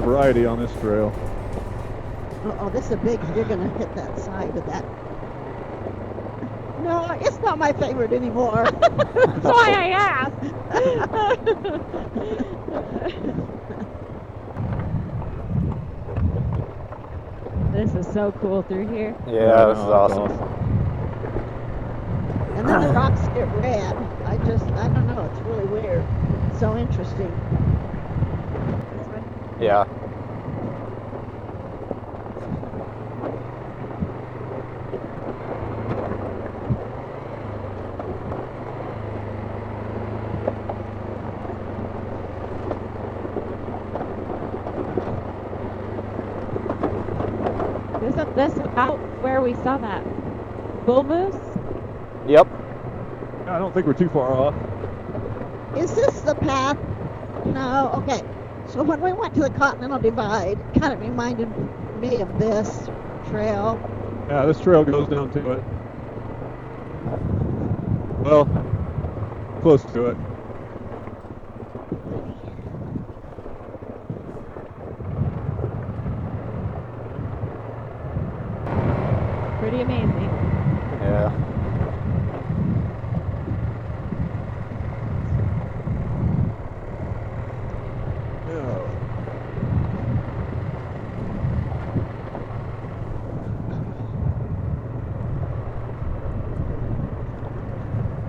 variety on this trail. Oh, this is a big, you're going to hit that side of that. No, it's not my favorite anymore. That's why I asked. This is so cool through here. Yeah, this is awesome. And then the rocks get red. I don't know, it's really weird. It's so interesting. Yeah. This is out where we saw that bull moose? Yep. I don't think we're too far off. Is this the path? No, okay. So when we went to the Continental Divide, it kind of reminded me of this trail. Yeah, this trail goes down to it. Well, close to it. Pretty amazing. Yeah.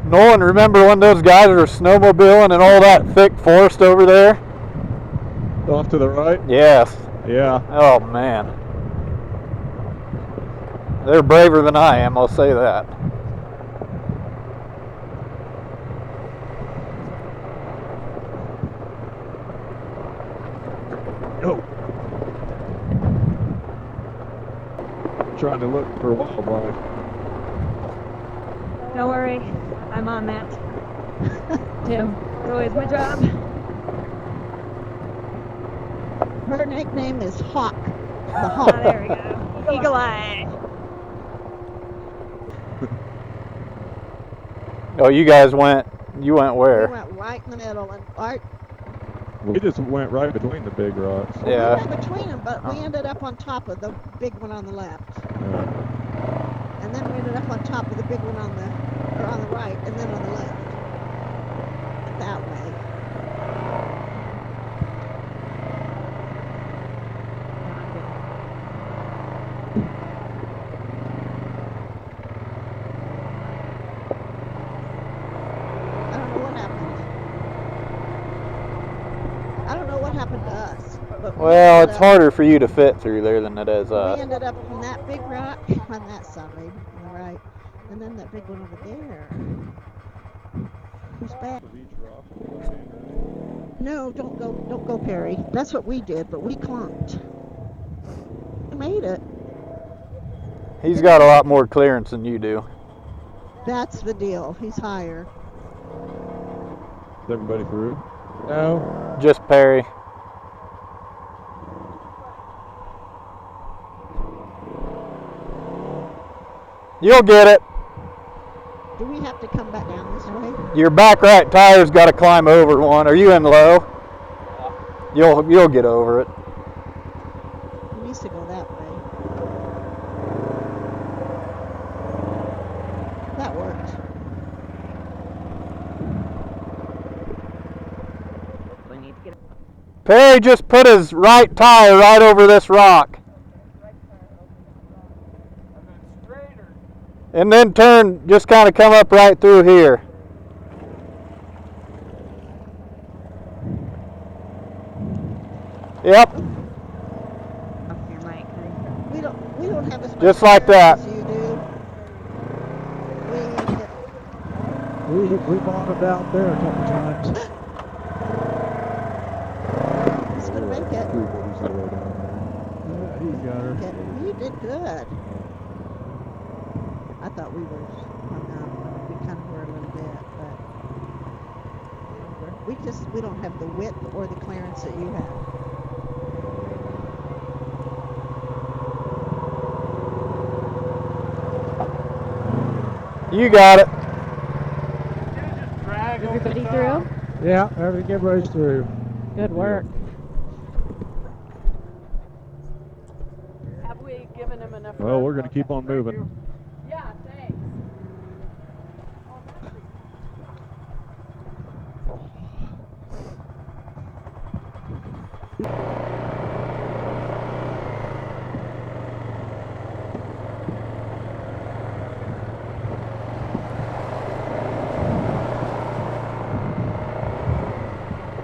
Nolan, remember when those guys were snowmobiling and all that thick forest over there? Off to the right? Yes. Yeah. Oh, man. They're braver than I am, I'll say that. Oh. Trying to look for wildlife. Don't worry, I'm on that. Tim, it's always my job. Her nickname is Hawk. The Hawk. Ah, there we go. Eagle Eye. Oh, you went where? We went right in the middle and right. We just went right between the big rocks. Yeah. We went between them, but we ended up on top of the big one on the left. Yeah. And then we ended up on top of the big one on the right, and then on the left. That way. I don't know what happened. I don't know what happened to us. But Well, it's harder for you to fit through there than it is us. We ended up on that big rock on that side, on the right, and then that big one over there. Who's back? No, don't go, Perry. That's what we did, but we clunked. We made it. He's got a lot more clearance than you do. That's the deal. He's higher. Is everybody through? No. Just Perry. You'll get it. Do we have to come back down this way? Your back right tire's got to climb over one. Are you in low? You'll get over it. He needs to go that way. That worked. We need to get. Perry just put his right tire right over this rock. And then turn, just kind of come up right through here. Yep. Up your mic, honey. We don't have as much Just like that. as you do. We bottomed out there a couple times. He's gonna make it. Yeah, he's got her. Okay, you did good. I thought we were hung up. We kind of were a little bit, but we don't have the width or the clearance that you have. You got it. Everybody through? Yeah, everybody's through. Good work. giving him enough. Well, we're going to keep on moving. Yeah, thanks.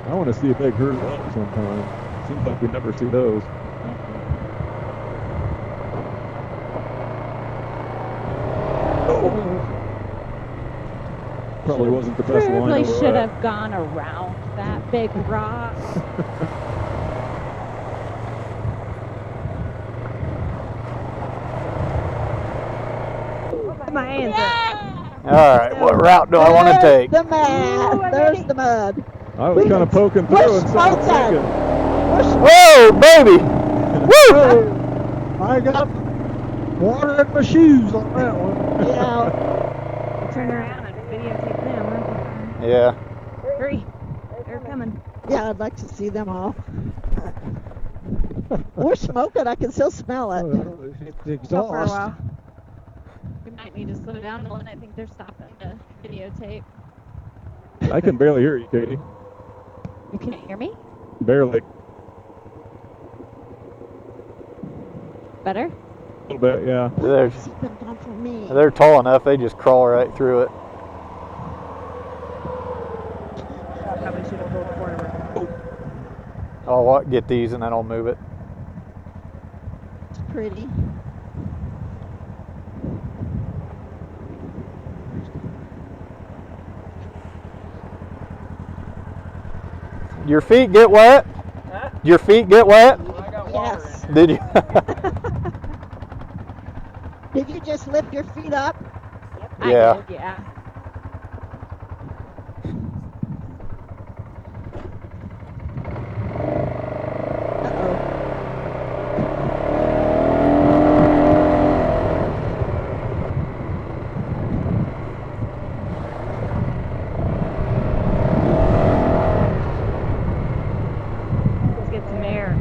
I want to see a big herd of elk sometime. Seems like we never see those. Probably wasn't the best line. Probably should have gone around that big rock. My hands up. All right, what route do I want to take? The mud. There's the mud. I was kind of poking through and started thinking. Whoa, baby! Woo! I got water in my shoes on that one. Yeah. Turn around and videotape them. Yeah. Hurry. They're coming. Yeah, I'd like to see them all. We're smoking. I can still smell it. It's Go for a exhaust. while. We might need to slow down a little. I think they're stopping to videotape. I can barely hear you, Katie. You can't hear me? Barely. Better? A little bit, yeah. They're, Keep them down for me. they're tall enough, they just crawl right through it. Probably should have pulled forward. I'll get these and then I'll move it. It's pretty. Your feet get wet? Huh? Your feet get wet? I got Yes. Did you? Did you just lift your feet up? Yeah. I did, yeah. Let's get some air.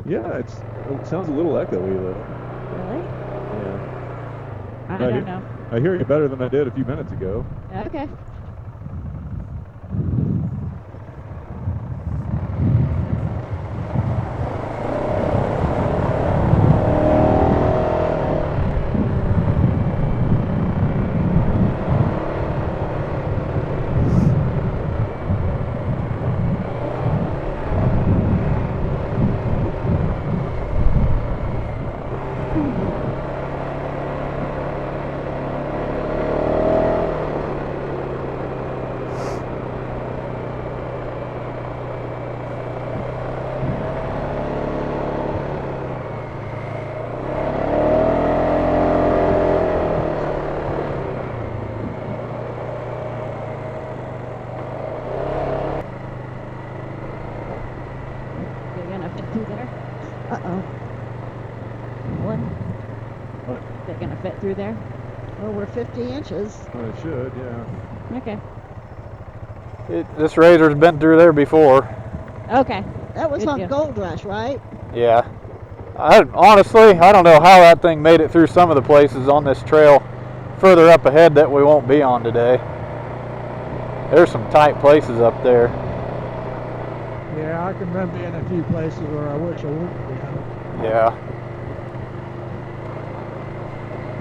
Yeah, it sounds a little echoey though. Really? Yeah. I No, don't know. I hear you better than I did a few minutes ago. Okay. You're gonna fit through there? Uh-oh. One? What? They're gonna fit through there? Well, we're 50 inches. Well, it should, yeah. Okay. This razor's been through there before. Okay. That was Good on deal. Gold Rush, right? Yeah. Honestly, I don't know how that thing made it through some of the places on this trail further up ahead that we won't be on today. There's some tight places up there. Yeah, I can remember being in a few places where I wish I wouldn't be. Yeah.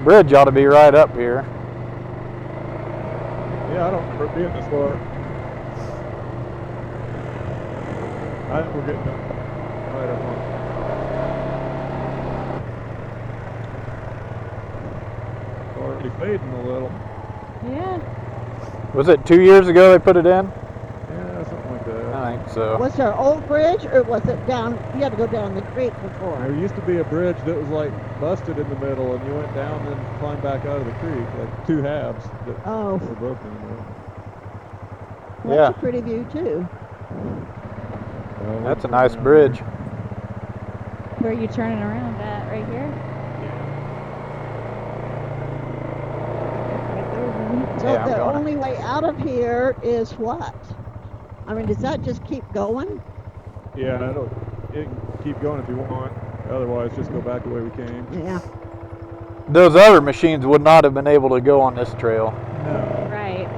Bridge ought to be right up here. Yeah, I don't remember it being this far. I think we're getting right up on. Already fading a little. Yeah. Was it 2 years ago they put it in? Yeah, something like that. I think So Was there an old bridge, or was it down? You had to go down the creek before. There used to be a bridge that was like busted in the middle, and you went down and climbed back out of the creek, like two halves that Oh, were broken in the middle. that's Yeah. a pretty view too. Well, that's a we're nice around bridge. Where are you turning around at? Right here? Right there, baby. So Yeah, I'm the going. only way out of here is what? I mean, does that just keep going? here. Yeah, it can keep going if you want. Otherwise, just go back the way we came. Yeah. Those other machines would not have been able to go on this trail. No. Right.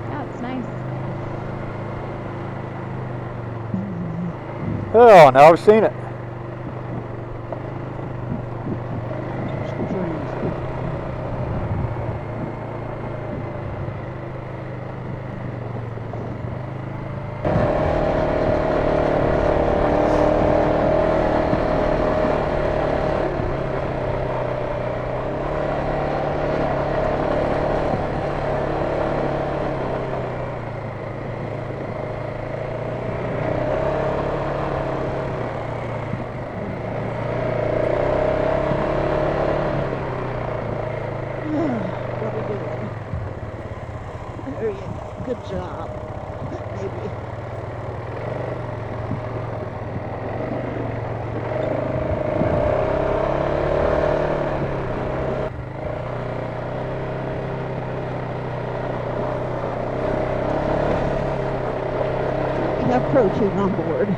Yeah, it's nice. Oh, now I've seen it. Some trees. What are we doing? There you go. Good job. Maybe. We have protein on board.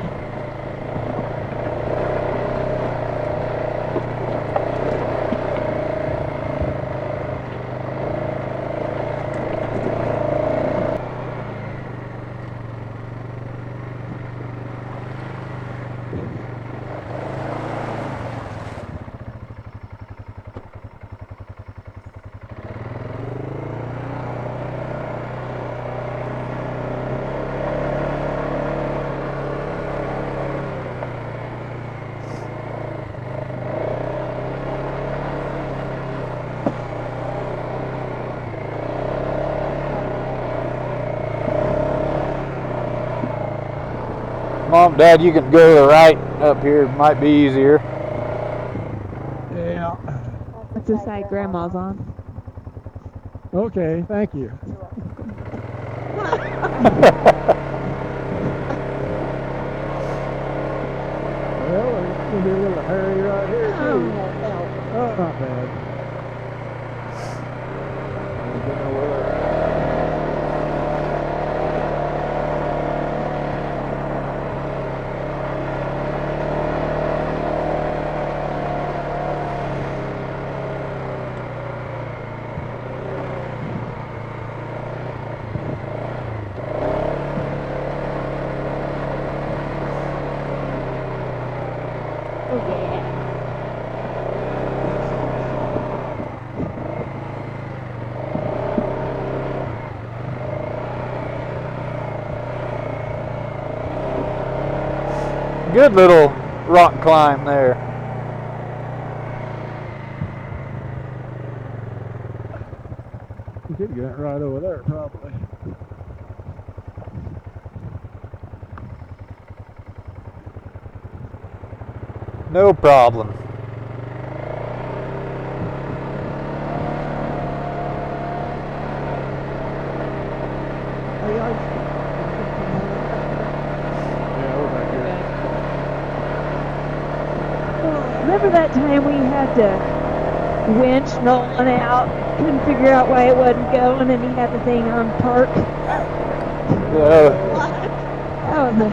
Mom, Dad, you can go to the right up here. It might be easier. Yeah. That's the side Grandma's on. Okay, thank you. Well, there's going to be a little hurry right here, Oh, too. no. Oh, not bad. Don't know where they're at. Oh, yeah. Good little rock climb there. You could get right over there, probably. No problem. Are you all- Yeah, we're back here. Remember that time we had to winch Nolan out? Couldn't figure out why it wasn't going, and he had the thing on park. Yeah. What? That was a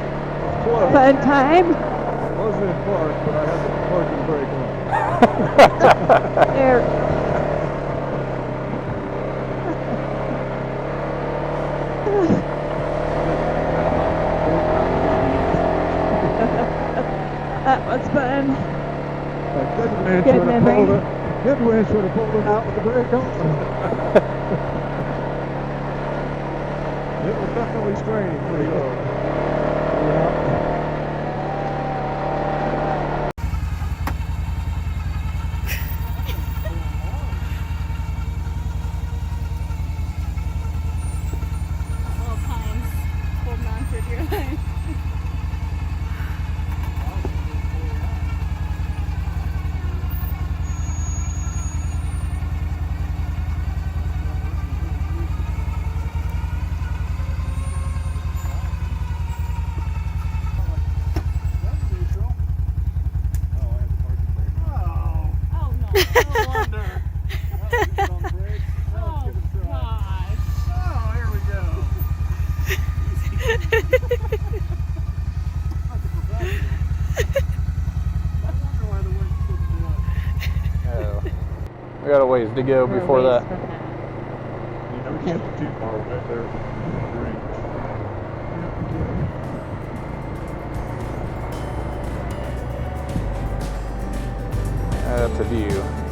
Close. fun time. Wasn't in park, but I had the parking brake on. There. That was fun. Good winch Good would have memory. pulled it. Good winch would have pulled it out with the brake on. It was definitely straining pretty good. Yeah. ways to go We're before ways that. from that. You know, we can't look too far away there. That's a view.